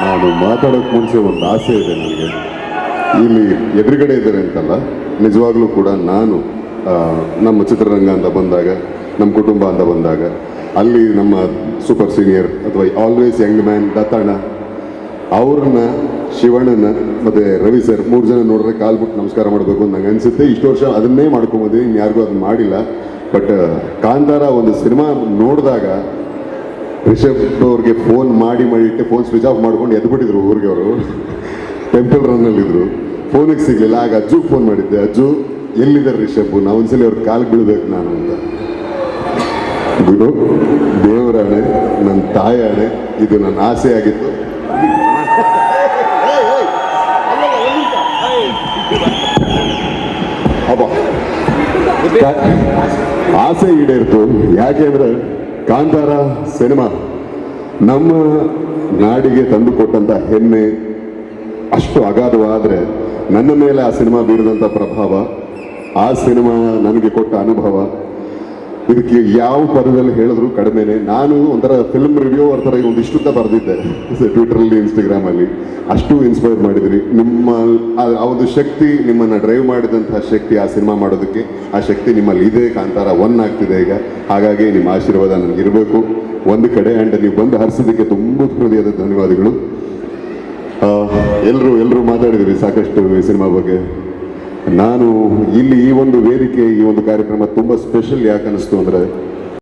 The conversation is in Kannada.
ನಾನು ಮಾತಾಡೋಕ್ಕೆ ಮುಂಚೆ ಒಂದು ಆಸೆ ಇದೆ ನನಗೆ. ಇಲ್ಲಿ ಎದುರುಗಡೆ ಇದ್ದಾರೆ ಅಂತಲ್ಲ, ನಿಜವಾಗ್ಲೂ ಕೂಡ ನಾನು ನಮ್ಮ ಚಿತ್ರರಂಗ ಅಂತ ಬಂದಾಗ, ನಮ್ಮ ಕುಟುಂಬ ಅಂತ ಬಂದಾಗ, ಅಲ್ಲಿ ನಮ್ಮ ಸೂಪರ್ ಸೀನಿಯರ್ ಅಥವಾ ಆಲ್ವೇಸ್ ಯಂಗ್ ಮ್ಯಾನ್ ದತ್ತಣ್ಣ ಅವ್ರನ್ನ, ಶಿವಣ್ಣನ ಮತ್ತು ರವಿ ಸರ್ 3 ಜನ ನೋಡಿದ್ರೆ ಕಾಲ್ಬಿಟ್ಟು ನಮಸ್ಕಾರ ಮಾಡಬೇಕು ಅಂತ ನಂಗೆ ಅನಿಸುತ್ತೆ. ಇಷ್ಟು ವರ್ಷ ಅದನ್ನೇ ಮಾಡ್ಕೊಂಬಂದಿದ್ದೀನಿ, ಇನ್ಯಾರಿಗೂ ಅದನ್ನ ಮಾಡಿಲ್ಲ. ಬಟ್ ಕಾಂತಾರ ಒಂದು ಸಿನಿಮಾ ನೋಡಿದಾಗ ರಿಷಬ್ ಅವ್ರಿಗೆ ಫೋನ್ ಮಾಡಿ ಇಟ್ಟೆ ಫೋನ್ ಸ್ವಿಚ್ ಆಫ್ ಮಾಡ್ಕೊಂಡು ಎದ್ಬಿಟ್ಟಿದ್ರು ಊರಿಗೆ. ಅವರು ಟೆಂಪಲ್ ರನ್ನಲ್ಲಿದ್ದರು, ಫೋನಿಗೆ ಸಿಗಲಿಲ್ಲ. ಆಗ ಅಜ್ಜುಗೆ ಫೋನ್ ಮಾಡಿದ್ದೆ, ಅಜ್ಜು ಎಲ್ಲಿದ್ದಾರೆ ರಿಷಬ್, ನಾವು ಒಂದ್ಸಲಿ ಅವ್ರ ಕಾಲಿಗೆ ಬೀಳ್ಬೇಕು ನಾನು ಅಂತ. ಗುರು ದೇವರಾಣೆ, ನನ್ನ ತಾಯಾಣೆ, ಇದು ನನ್ನ ಆಸೆ ಆಗಿತ್ತು. ಆಸೆ ಈಡೇರಿತು. ಯಾಕೆಂದ್ರೆ ಕಾಂತಾರ ಸಿನಿಮಾ ನಮ್ಮ ನಾಡಿಗೆ ತಂದುಕೊಟ್ಟಂಥ ಹೆಮ್ಮೆ ಅಷ್ಟು ಅಗಾಧವಾದರೆ, ನನ್ನ ಮೇಲೆ ಆ ಸಿನಿಮಾ ಬೀರಿದಂಥ ಪ್ರಭಾವ, ಆ ಸಿನಿಮಾ ನನಗೆ ಕೊಟ್ಟ ಅನುಭವ, ಇದಕ್ಕೆ ಯಾವ ಪದದಲ್ಲಿ ಹೇಳಿದ್ರು ಕಡಿಮೆನೆ. ನಾನು ಒಂಥರ ಫಿಲ್ಮ್ ರಿವ್ಯೂವರ್ ಥರ ಒಂದಿಷ್ಟುತ್ತ ಬರೆದಿದ್ದೆ ಟ್ವಿಟರಲ್ಲಿ, ಇನ್ಸ್ಟಾಗ್ರಾಮಲ್ಲಿ. ಅಷ್ಟು ಇನ್ಸ್ಪೈರ್ ಮಾಡಿದ್ರಿ. ನಿಮ್ಮ ಆ ಒಂದು ಶಕ್ತಿ, ನಿಮ್ಮನ್ನು ಡ್ರೈವ್ ಮಾಡಿದಂತಹ ಶಕ್ತಿ ಆ ಸಿನಿಮಾ ಮಾಡೋದಕ್ಕೆ, ಆ ಶಕ್ತಿ ನಿಮ್ಮಲ್ಲಿ ಇದೆ. ಕಾಂತಾರ 1 ಆಗ್ತಿದೆ ಈಗ. ಹಾಗಾಗಿ ನಿಮ್ಮ ಆಶೀರ್ವಾದ ನನಗಿರಬೇಕು ಒಂದು ಕಡೆ. ಆ್ಯಂಡ್ ನೀವು ಬಂದು ಹರಿಸೋದಕ್ಕೆ ತುಂಬ ಹೃದಯದ ಧನ್ಯವಾದಗಳು. ಎಲ್ಲರೂ ಮಾತಾಡಿದ್ರಿ ಸಾಕಷ್ಟು ಈ ಸಿನಿಮಾ ಬಗ್ಗೆ. ನಾನು ಇಲ್ಲಿ ಈ ಒಂದು ವೇದಿಕೆ, ಈ ಒಂದು ಕಾರ್ಯಕ್ರಮ ತುಂಬ ಸ್ಪೆಷಲ್ ಯಾಕೆ ಅನ್ನಿಸ್ತು ಅಂದರೆ,